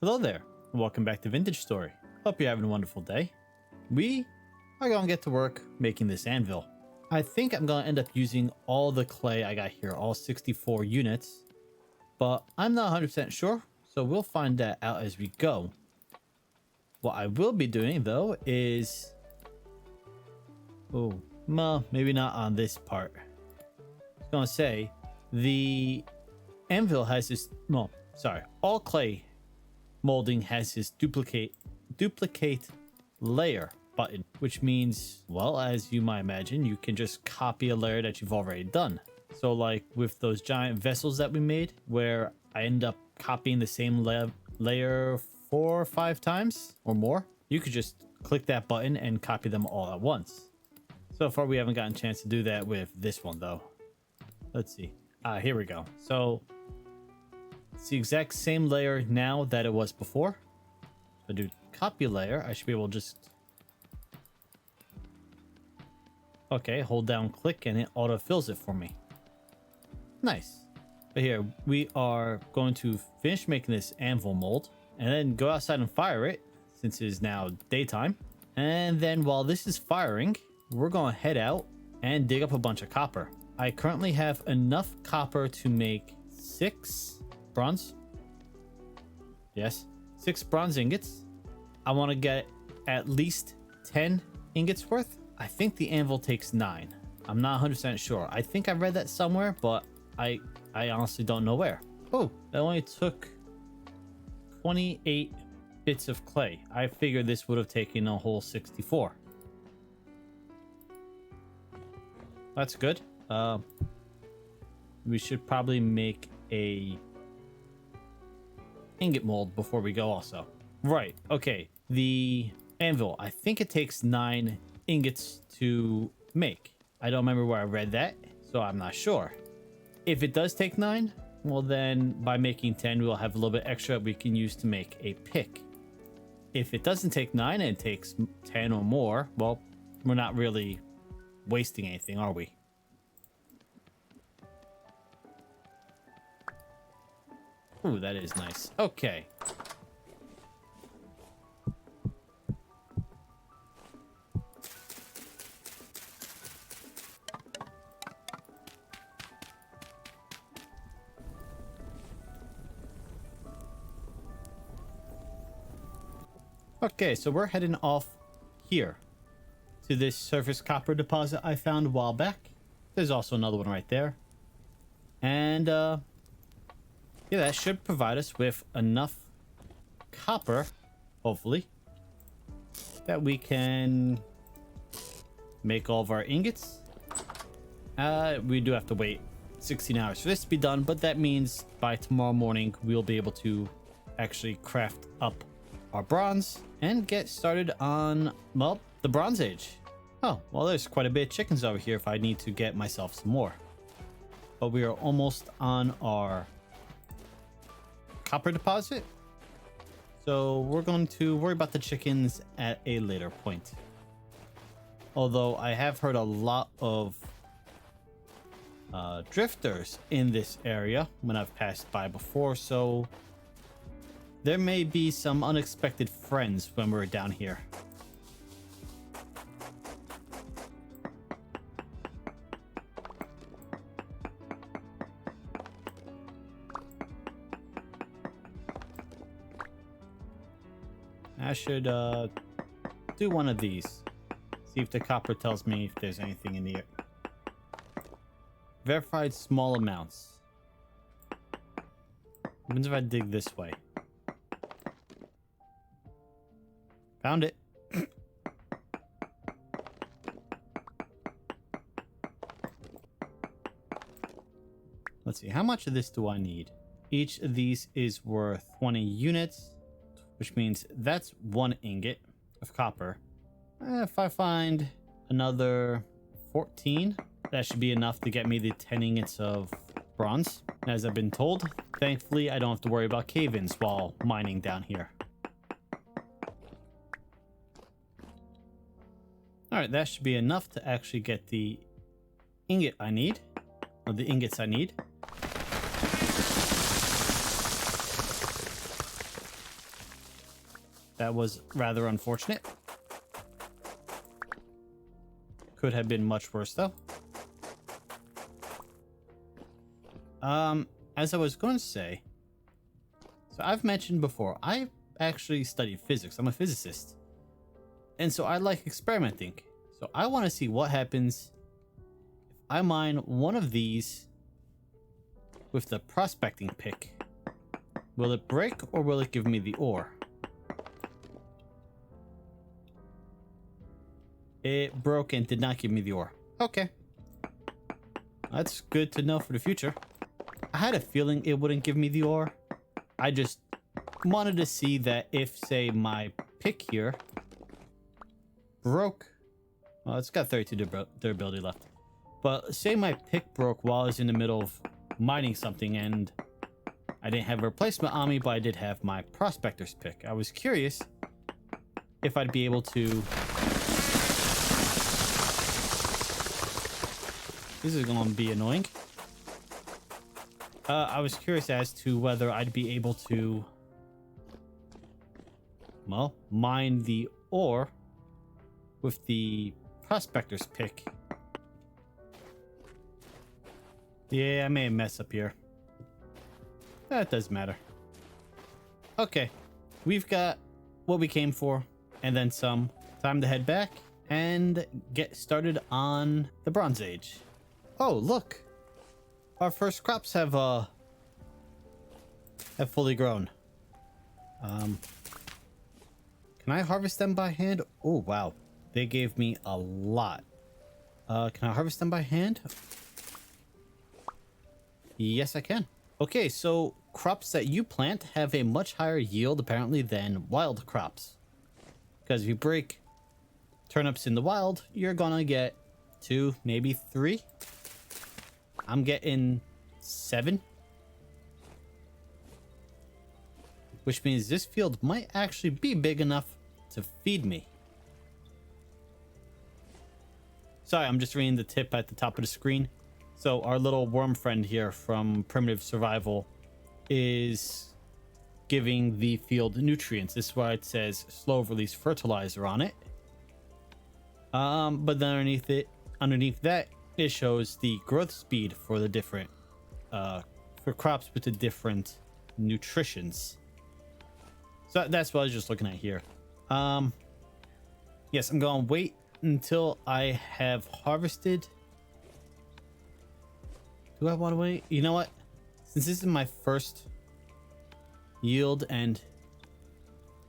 Hello there, and welcome back to Vintage Story. Hope you're having a wonderful day. We are going to get to work making this anvil. I think I'm going to end up using all the clay I got here, all 64 units, but I'm not 100% sure, so we'll find that out as we go. What I will be doing, though, is... Oh, well, maybe not on this part. I was going to say, the anvil has this... No, sorry, all clay molding has this duplicate layer button, which means, well, as you might imagine, you can just copy a layer that you've already done. So like with those giant vessels that we made, where I end up copying the same layer 4 or 5 times or more, you could just click that button and copy them all at once. So far we haven't gotten a chance to do that with this one though. Let's see. Here we go. So it's the exact same layer now that it was before. If I do copy layer, I should be able to just... Okay, hold down click and it auto-fills it for me. Nice. But here, we are going to finish making this anvil mold and then go outside and fire it since it is now daytime. And then while this is firing, we're going to head out and dig up a bunch of copper. I currently have enough copper to make 6 bronze. Yes, 6 bronze ingots. I want to get at least 10 ingots worth. I think the anvil takes 9. I'm not 100% sure. I think I read that somewhere, but I honestly don't know where. Oh, that only took 28 bits of clay. I figured this would have taken a whole 64. That's good. We should probably make a ingot mold before we go also. Right, okay. The anvil, I think it takes 9 ingots to make. I don't remember where I read that, so I'm not sure. If it does take 9, well then by making 10 we'll have a little bit extra we can use to make a pick. If it doesn't take 9 and it takes 10 or more, well, we're not really wasting anything, are we? Ooh, that is nice. Okay. Okay, so we're heading off here to this surface copper deposit I found a while back. There's also another one right there. And, yeah, that should provide us with enough copper, hopefully, that we can make all of our ingots. We do have to wait 16 hours for this to be done, but that means by tomorrow morning, we'll be able to actually craft up our bronze and get started on, well, the Bronze Age. Oh, well, there's quite a bit of chickens over here if I need to get myself some more. But we are almost on our copper deposit, so we're going to worry about the chickens at a later point. Although I have heard a lot of drifters in this area when I've passed by before, so there may be some unexpected friends when we're down here. I should do one of these. See if the copper tells me if there's anything in the verified small amounts. What happens if I dig this way? Found it. Let's see, how much of this do I need? Each of these is worth 20 units. Which means that's 1 ingot of copper. If I find another 14, that should be enough to get me the 10 ingots of bronze. As I've been told, thankfully I don't have to worry about cave-ins while mining down here. Alright, that should be enough to actually get the ingot I need, or the ingots I need. That was rather unfortunate. Could have been much worse though. As I was going to say, so I've mentioned before, I actually studied physics. I'm a physicist. And so I like experimenting. So I want to see what happens if I mine one of these with the prospecting pick. Will it break or will it give me the ore? It broke and did not give me the ore. Okay. That's good to know for the future. I had a feeling it wouldn't give me the ore. I just wanted to see that if, say, my pick here broke. Well, it's got 32 durability left. But say my pick broke while I was in the middle of mining something and I didn't have a replacement on me, but I did have my prospector's pick. I was curious if I'd be able to... This is going to be annoying. I was curious as to whether I'd be able to, well, mine the ore with the prospector's pick. Yeah, I may mess up here. That doesn't matter. Okay, we've got what we came for, and then some. Time to head back and get started on the Bronze Age. Oh, look! Our first crops have fully grown. Can I harvest them by hand? Oh, wow. They gave me a lot. Can I harvest them by hand? Yes, I can. Okay, so crops that you plant have a much higher yield, apparently, than wild crops. Because if you break turnips in the wild, you're gonna get 2, maybe 3. I'm getting 7. Which means this field might actually be big enough to feed me. Sorry, I'm just reading the tip at the top of the screen. So our little worm friend here from Primitive Survival is giving the field nutrients. This is why it says slow release fertilizer on it. But then underneath that, it shows the growth speed for the different, for crops with the different nutritions. So that's what I was just looking at here. Yes, I'm going to wait until I have harvested. Do I want to wait? You know what? Since this is my first yield and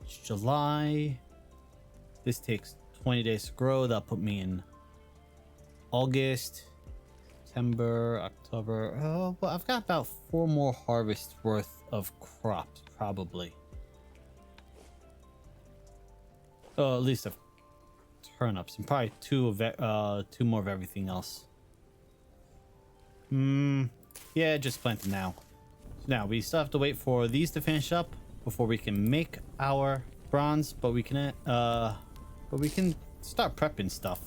it's July, this takes 20 days to grow. That'll put me in August, September, October. Oh, well, I've got about 4 more harvests worth of crops, probably. Oh, at least of turnips, and probably 2 more of everything else. Yeah, just plant them now. So now we still have to wait for these to finish up before we can make our bronze, but we can start prepping stuff.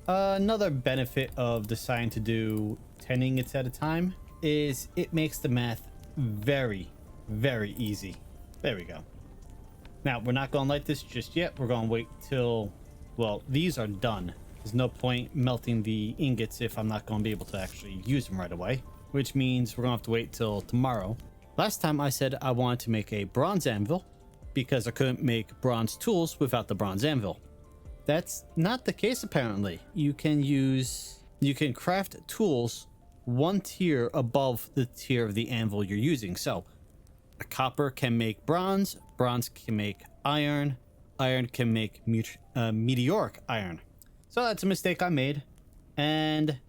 Another benefit of deciding to do 10 ingots at a time is it makes the math very, very easy. There we go. Now, we're not going to light this just yet. We're going to wait till, well, these are done. There's no point melting the ingots if I'm not going to be able to actually use them right away, which means we're going to have to wait till tomorrow. Last time I said I wanted to make a bronze anvil because I couldn't make bronze tools without the bronze anvil. That's not the case, apparently. You can craft tools 1 tier above the tier of the anvil you're using. So a copper can make bronze, bronze can make iron, iron can make meteoric iron. So that's a mistake I made, and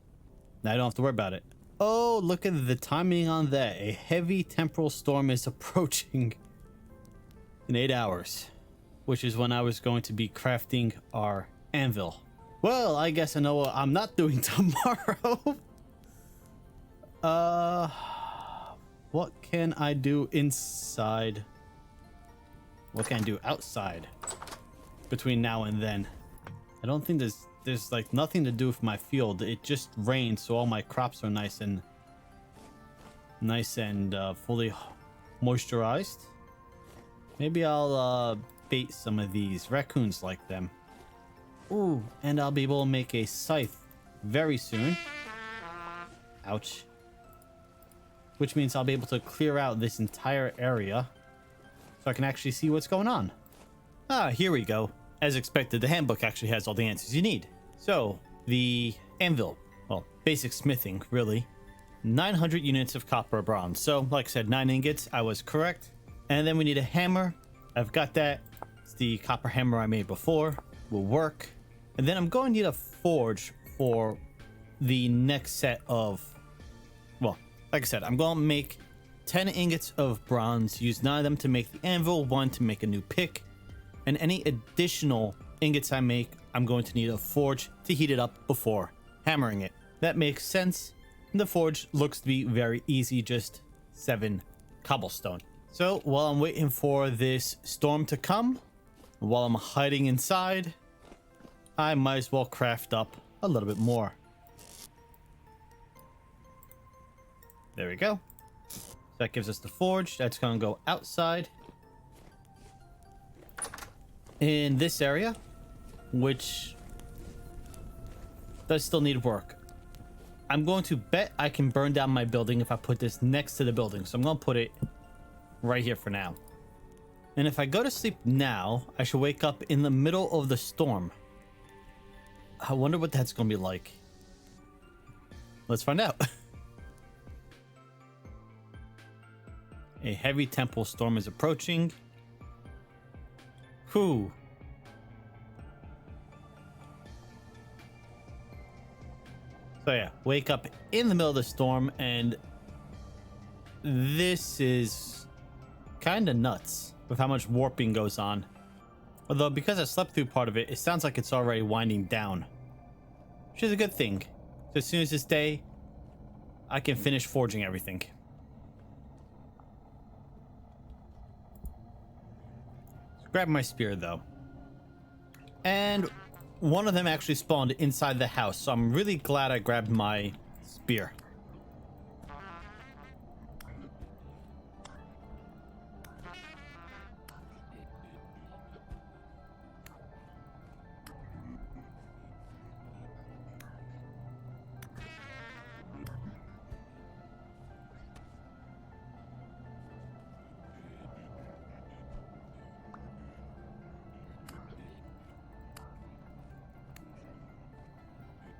now I don't have to worry about it. Oh, look at the timing on that. A heavy temporal storm is approaching in 8 hours, which is when I was going to be crafting our anvil. Well, I guess I know what I'm not doing tomorrow. What can I do inside? What can I do outside between now and then? I don't think there's like nothing to do with my field. It just rained, so all my crops are nice and Nice and fully moisturized. Maybe I'll bait some of these. Raccoons like them. Ooh, and I'll be able to make a scythe very soon. Ouch. Which means I'll be able to clear out this entire area so I can actually see what's going on. Ah, here we go. As expected, the handbook actually has all the answers you need. So, the anvil. Well, basic smithing, really. 900 units of copper or bronze. So, like I said, 9 ingots. I was correct. And then we need a hammer. I've got that. It's the copper hammer I made before. Will work. And then I'm going to need a forge for the next set of... Well, like I said, I'm going to make 10 ingots of bronze. Use 9 of them to make the anvil. 1 to make a new pick. And any additional ingots I make, I'm going to need a forge to heat it up before hammering it. That makes sense. And the forge looks to be very easy, just 7 cobblestone. So while I'm waiting for this storm to come, while I'm hiding inside, I might as well craft up a little bit more. There we go. That gives us the forge. That's going to go outside in this area, which does still need work. I'm going to bet I can burn down my building if I put this next to the building. So I'm going to put it right here for now. And if I go to sleep now, I should wake up in the middle of the storm. I wonder what that's going to be like. Let's find out. A heavy temple storm is approaching. Whew. So yeah, wake up in the middle of the storm, and this is kind of nuts with how much warping goes on. Although because I slept through part of it, it sounds like it's already winding down, which is a good thing. So as soon as this day, I can finish forging everything. Grab my spear though. And one of them actually spawned inside the house, so I'm really glad I grabbed my spear.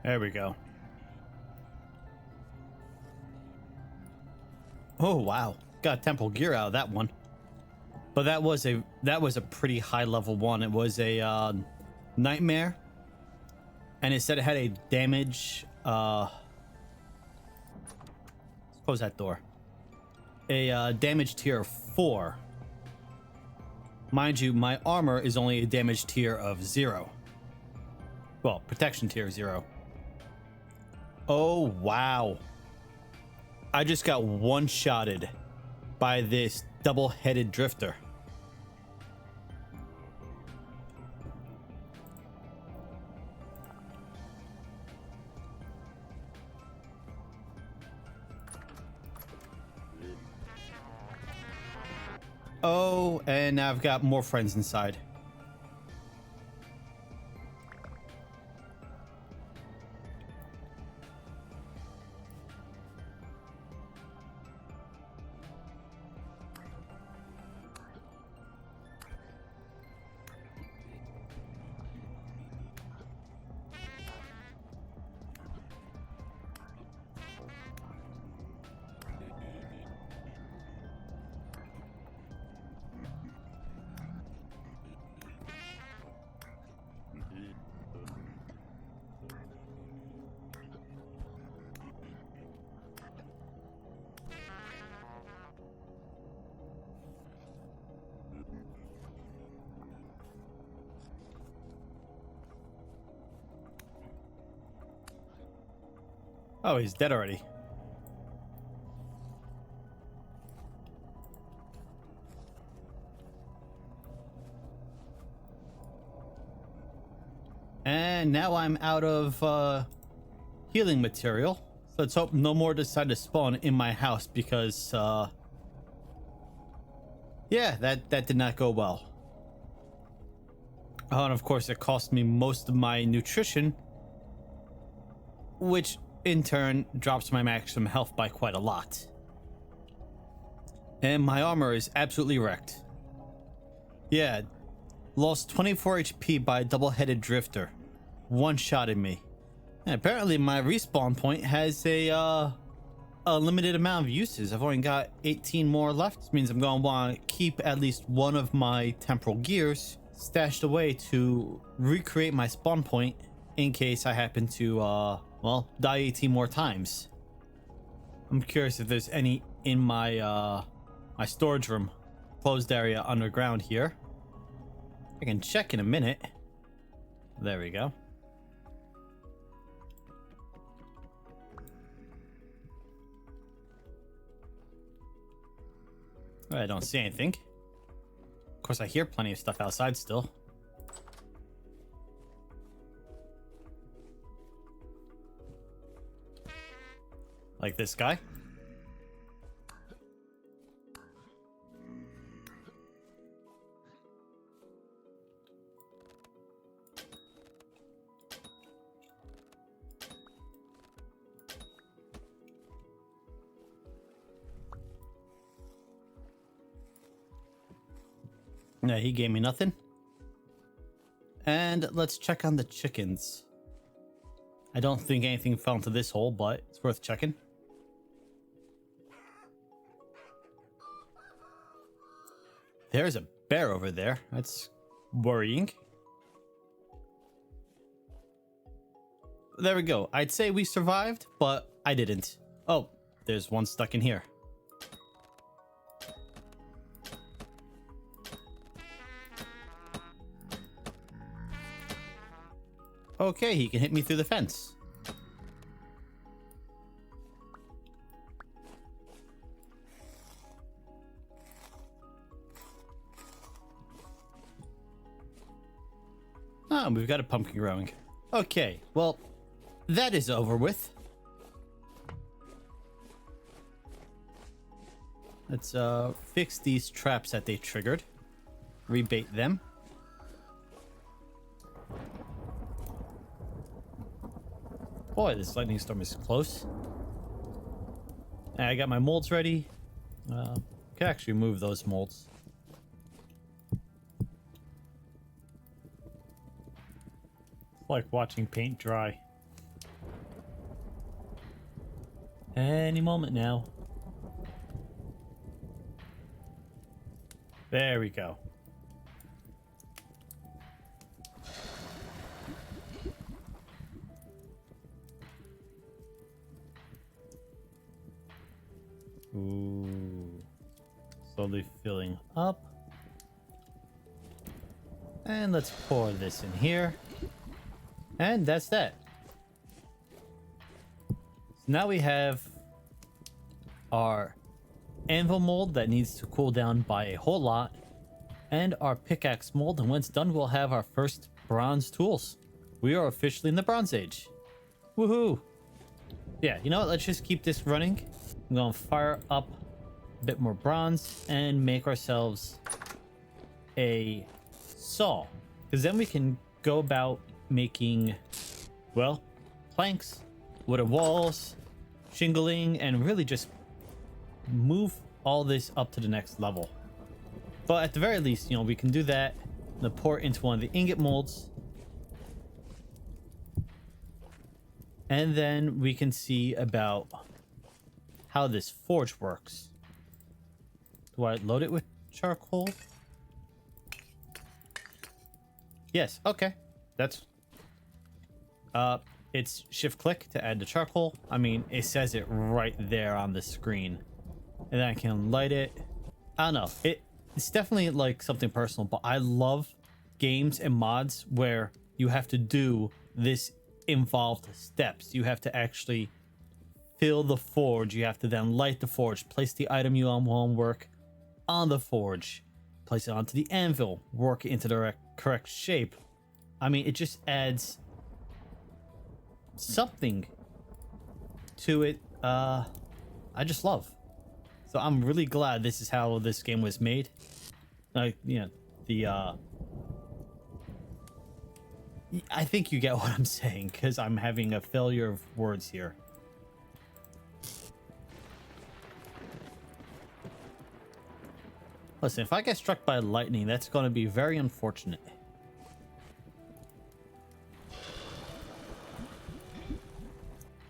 There we go. Oh wow, got temple gear out of that one. But that was a pretty high level one. It was a nightmare, and it said it had a damage. Close that door. A damage tier of 4. Mind you, my armor is only a damage tier of 0. Well, protection tier 0. Oh, wow. I just got one-shotted by this double-headed drifter. Oh, and now I've got more friends inside. Oh, he's dead already. And now I'm out of healing material. let's hope no more decide to spawn in my house because, yeah, that did not go well. Oh, and of course it cost me most of my nutrition, which in turn drops my maximum health by quite a lot. And my armor is absolutely wrecked. Yeah, lost 24 HP by a double-headed drifter. One-shotted me. And apparently my respawn point has a limited amount of uses. I've only got 18 more left. This means I'm going to want to keep at least one of my temporal gears stashed away to recreate my spawn point in case I happen to, well, die 18 more times. I'm curious if there's any in my, my storage room, closed area underground here. I can check in a minute. There we go. I don't see anything. Of course, I hear plenty of stuff outside still. Like this guy. Yeah, he gave me nothing. And let's check on the chickens. I don't think anything fell into this hole, but it's worth checking. There's a bear over there. That's worrying. There we go. I'd say we survived, but I didn't. Oh, there's one stuck in here. Okay, he can hit me through the fence. Oh, we've got a pumpkin growing. Okay, well, that is over with. Let's fix these traps that they triggered. Rebait them. Boy, this lightning storm is close. I got my molds ready. Can actually move those molds. It's like watching paint dry. Any moment now. There we go. Ooh. Slowly filling up. And let's pour this in here. And that's that. So now we have our anvil mold that needs to cool down by a whole lot. And our pickaxe mold. And when it's done, we'll have our first bronze tools. We are officially in the Bronze Age. Woohoo! Yeah, you know what? Let's just keep this running. I'm going to fire up a bit more bronze and make ourselves a saw. Because then we can go about making, well, planks, wooden walls, shingling, and really just move all this up to the next level. But at the very least, you know, we can do that. And pour it into one of the ingot molds. And then we can see about how this forge works. Do I load it with charcoal? Yes, okay. That's it's shift click to add the charcoal. I mean, it says it right there on the screen. And then I can light it. I don't know. It's definitely like something personal, but I love games and mods where you have to do this involved steps. You have to actually fill the forge. You have to then light the forge, place the item you want to work on the forge, place it onto the anvil, work it into the correct shape. I mean, it just adds something to it, I just love. So I'm really glad this is how this game was made. Like, you know, I think you get what I'm saying, because I'm having a failure of words here. Listen, if I get struck by lightning, that's going to be very unfortunate.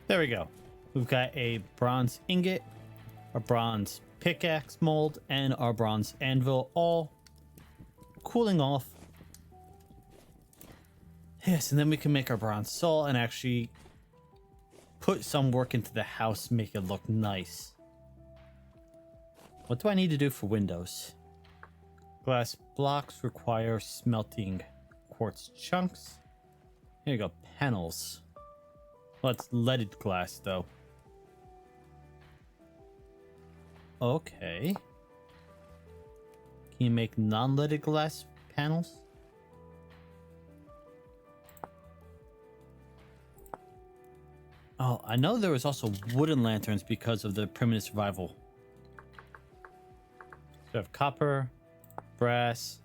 There we go. We've got a bronze ingot, a bronze pickaxe mold, and our bronze anvil all cooling off. Yes, and then we can make our bronze saw and actually put some work into the house, make it look nice. What do I need to do for windows? Glass blocks require smelting quartz chunks. Here you go, panels. Well, it's leaded glass, though. Okay. Can you make non-leaded glass panels? Oh, I know there was also wooden lanterns because of the primitive survival. So we have copper, brass.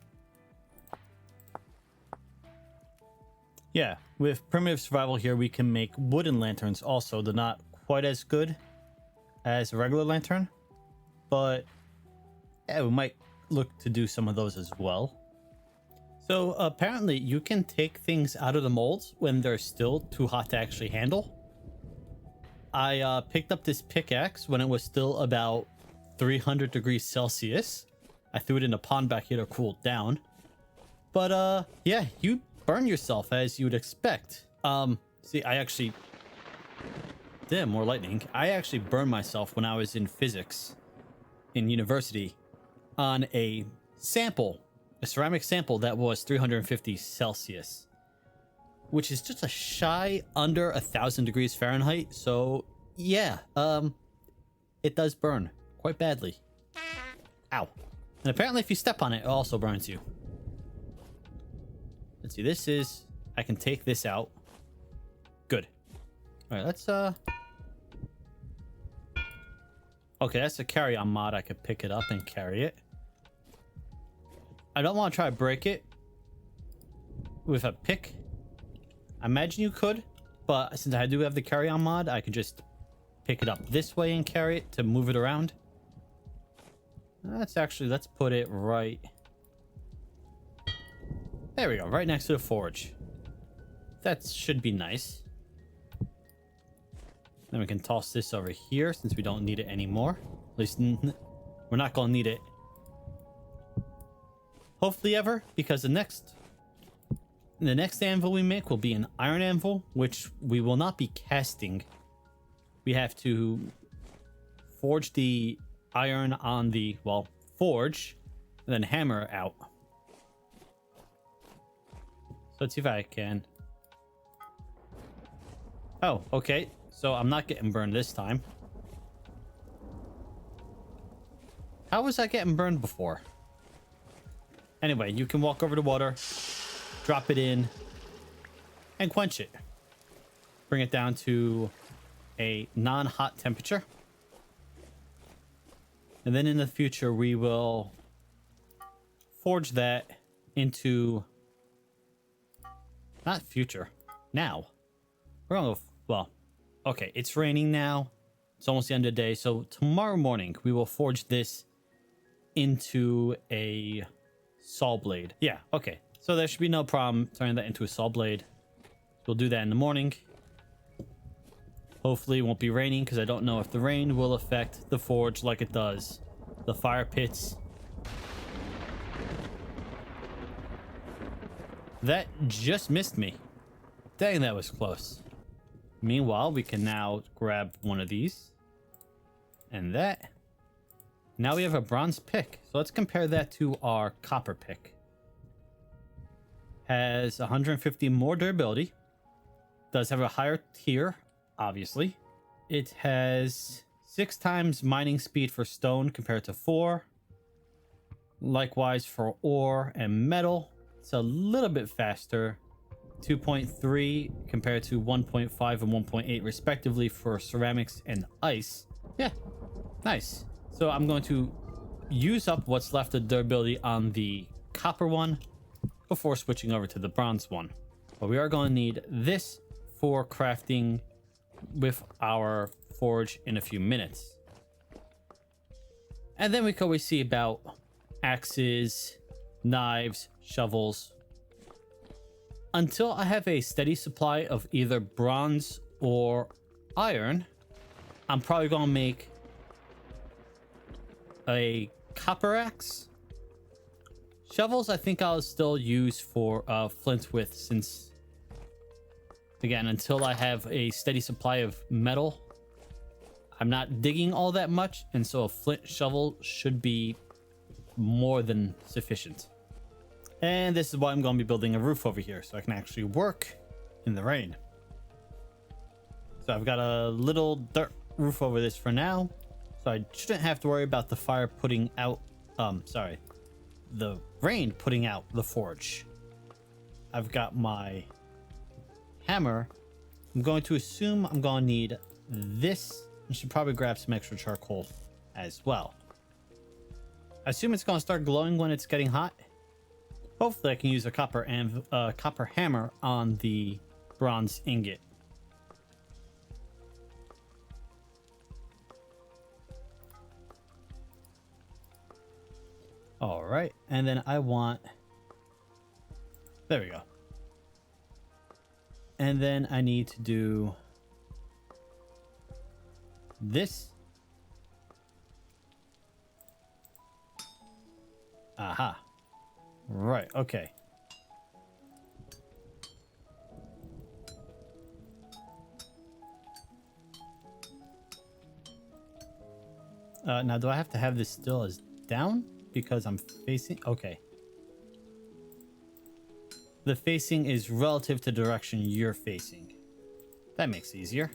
Yeah, with primitive survival here, we can make wooden lanterns also. They're not quite as good as a regular lantern, but yeah, we might look to do some of those as well. So apparently you can take things out of the molds when they're still too hot to actually handle. I picked up this pickaxe when it was still about 300 degrees Celsius. I threw it in a pond back here to cool it down. But yeah, you burn yourself as you would expect. See, I actually... Damn, more lightning. I actually burned myself when I was in physics in university on a sample, a ceramic sample that was 350 Celsius. Which is just a shy under 1,000 degrees Fahrenheit. So yeah, it does burn quite badly. Ow. And apparently if you step on it, it also burns you. Let's see, this is, I can take this out. Good. All right, let's, okay, that's a carry-on mod. I could pick it up and carry it. I don't want to try to break it with a pick. I imagine you could, but since I do have the carry-on mod, I could just pick it up this way and carry it to move it around. Let's put it right... There we go, right next to the forge. That should be nice. Then we can toss this over here since we don't need it anymore. At least we're not going to need it. Hopefully ever, because the next anvil we make will be an iron anvil, which we will not be casting. We have to forge the iron on the, well, forge, and then hammer out. So let's see if I can. Oh, okay. So I'm not getting burned this time. How was I getting burned before? Anyway, you can walk over to water, drop it in, and quench it. Bring it down to a non-hot temperature. And then in the future, we will forge that into... Not future. Now. We're gonna go... Well, okay, it's raining now. It's almost the end of the day. So tomorrow morning, we will forge this into a saw blade. Yeah, okay. So there should be no problem turning that into a saw blade. We'll do that in the morning. Hopefully it won't be raining, because I don't know if the rain will affect the forge like it does the fire pits. That just missed me. Dang, that was close. Meanwhile, we can now grab one of these. And that. Now we have a bronze pick. So let's compare that to our copper pick. Has 150 more durability. Does have a higher tier, obviously. It has 6 times mining speed for stone compared to 4. Likewise for ore and metal. It's a little bit faster. 2.3 compared to 1.5 and 1.8 respectively for ceramics and ice. Yeah, nice. So I'm going to use up what's left of durability on the copper one before switching over to the bronze one. But we are going to need this for crafting with our forge in a few minutes. And then we can always see about axes, knives, shovels. Until I have a steady supply of either bronze or iron, I'm probably going to make a copper axe. Shovels, I think I'll still use for flint with, since, again, until I have a steady supply of metal, I'm not digging all that much, and so a flint shovel should be more than sufficient. And this is why I'm going to be building a roof over here, so I can actually work in the rain. So I've got a little dirt roof over this for now, so I shouldn't have to worry about the fire putting out, the rain putting out the forge. I've got my hammer. I'm going to assume I'm going to need this. I should probably grab some extra charcoal as well. I assume it's going to start glowing when it's getting hot. Hopefully I can use a copper hammer on the bronze ingot. All right, and then I want, there we go. And then I need to do this. Aha. Right, okay. Now do I have to have this still as down? Because I'm facing, okay. The facing is relative to the direction you're facing. That makes it easier.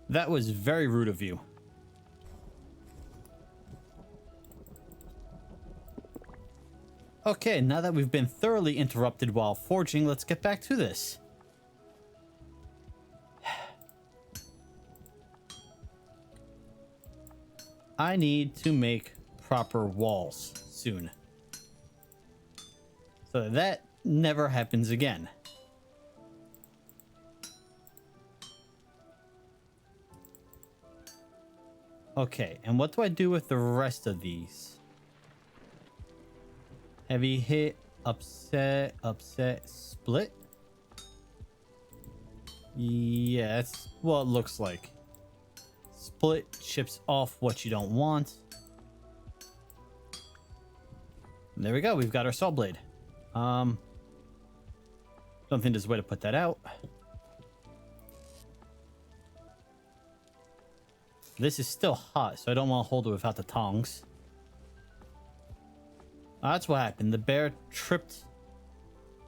That was very rude of you. Okay, now that we've been thoroughly interrupted while forging, let's get back to this. I need to make proper walls soon, so that never happens again. Okay, and what do I do with the rest of these? Heavy hit, upset, split? Yeah, that's what it looks like. Split chips off what you don't want. And there we go, we've got our saw blade. Don't think there's a way to put that out. This is still hot, so I don't want to hold it without the tongs. That's what happened. The bear tripped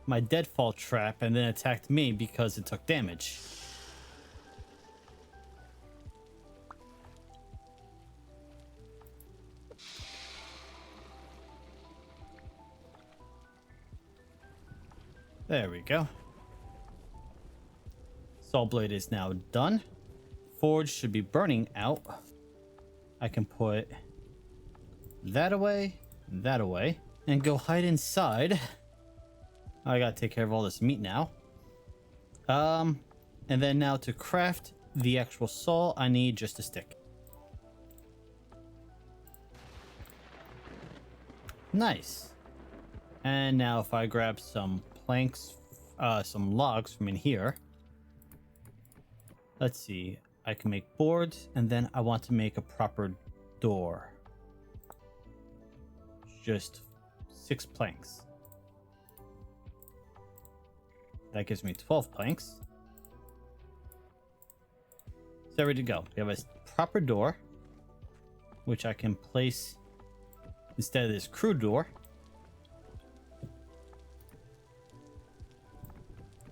my deadfall trap and then attacked me because it took damage. There we go. Saw blade is now done. Forge should be burning out. I can put that away, and go hide inside. I gotta take care of all this meat now. And then now to craft the actual saw, I need just a stick. Nice. And now if I grab some planks, some logs from in here. Let's see. I can make boards, and then I want to make a proper door. Just 6 planks. That gives me 12 planks. So ready to go. We have a proper door, which I can place instead of this crude door.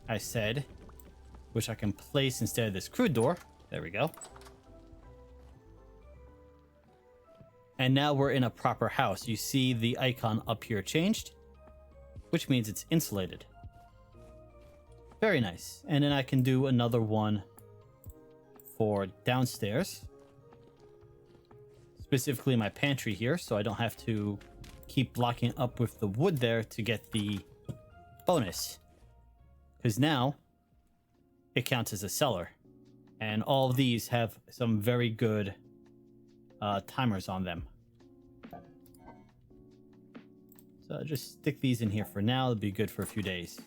I said, which I can place instead of this crude door. There we go. And now we're in a proper house. You see the icon up here changed, which means it's insulated. Very nice. And then I can do another one for downstairs. Specifically my pantry here, so I don't have to keep blocking up with the wood there to get the bonus. Because now it counts as a cellar. And all of these have some very good timers on them. So just stick these in here for now. It'll be good for a few days.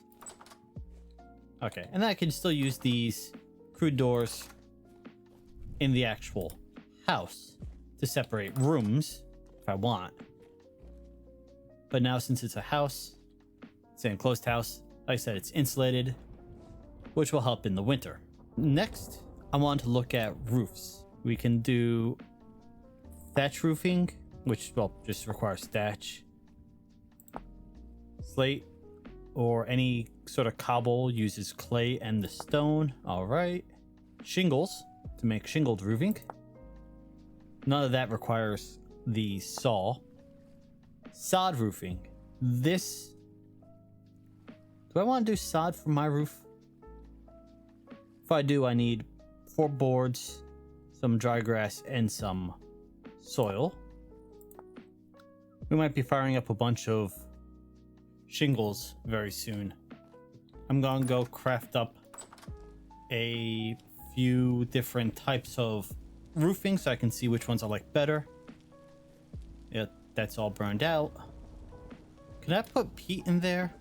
Okay, and then I can still use these crude doors in the actual house to separate rooms if I want. But now since it's a house, it's an enclosed house, like I said, it's insulated, which will help in the winter. Next, I want to look at roofs. We can do thatch roofing, which, well, just requires thatch, slate, or any sort of cobble uses clay and the stone. All right. Shingles to make shingled roofing. None of that requires the saw. Sod roofing. This... Do I want to do sod for my roof? If I do, I need 4 boards, some dry grass, and some soil. We might be firing up a bunch of shingles very soon. I'm gonna go craft up a few different types of roofing so I can see which ones I like better. Yeah, that's all burned out. Can I put peat in there?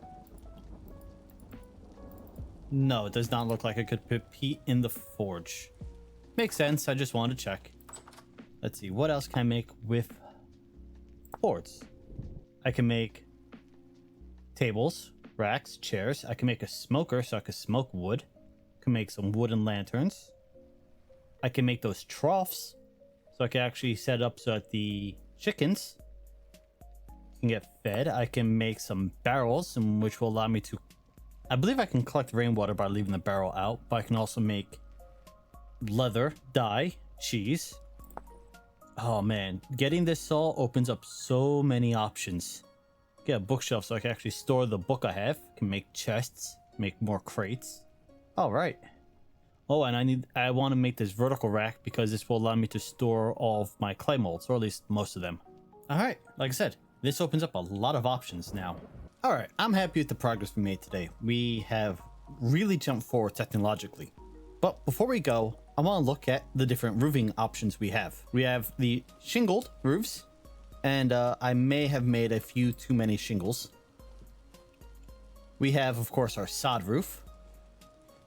No, it does not look like I could put peat in the forge. Makes sense, I just wanted to check. Let's see, what else can I make with boards? I can make tables, racks, chairs. I can make a smoker so I can smoke wood. I can make some wooden lanterns. I can make those troughs so I can actually set it up so that the chickens can get fed. I can make some barrels, which will allow me to... I believe I can collect rainwater by leaving the barrel out, but I can also make leather, dye, cheese. Oh man, getting this saw opens up so many options. Get a bookshelf so I can actually store the book I have. Can make chests, make more crates. All right. Oh, and I want to make this vertical rack because this will allow me to store all of my clay molds, or at least most of them. All right, like I said, this opens up a lot of options now. All right, I'm happy with the progress we made today. We have really jumped forward technologically. But before we go, I want to look at the different roofing options we have. We have the shingled roofs, and I may have made a few too many shingles. We have, of course, our sod roof,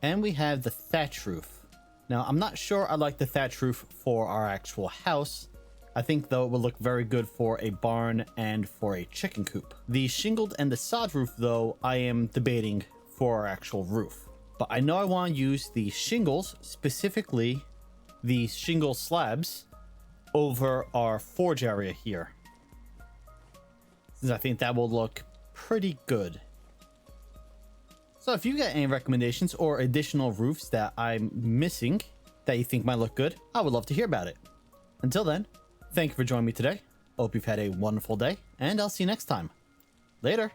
and we have the thatch roof. Now, I'm not sure I like the thatch roof for our actual house. I think, though, it will look very good for a barn and for a chicken coop. The shingled and the sod roof, though, I am debating for our actual roof. But I know I want to use the shingles, specifically the shingle slabs, over our forge area here, since I think that will look pretty good. So if you got any recommendations or additional roofs that I'm missing that you think might look good, I would love to hear about it. Until then, thank you for joining me today. Hope you've had a wonderful day, and I'll see you next time. Later.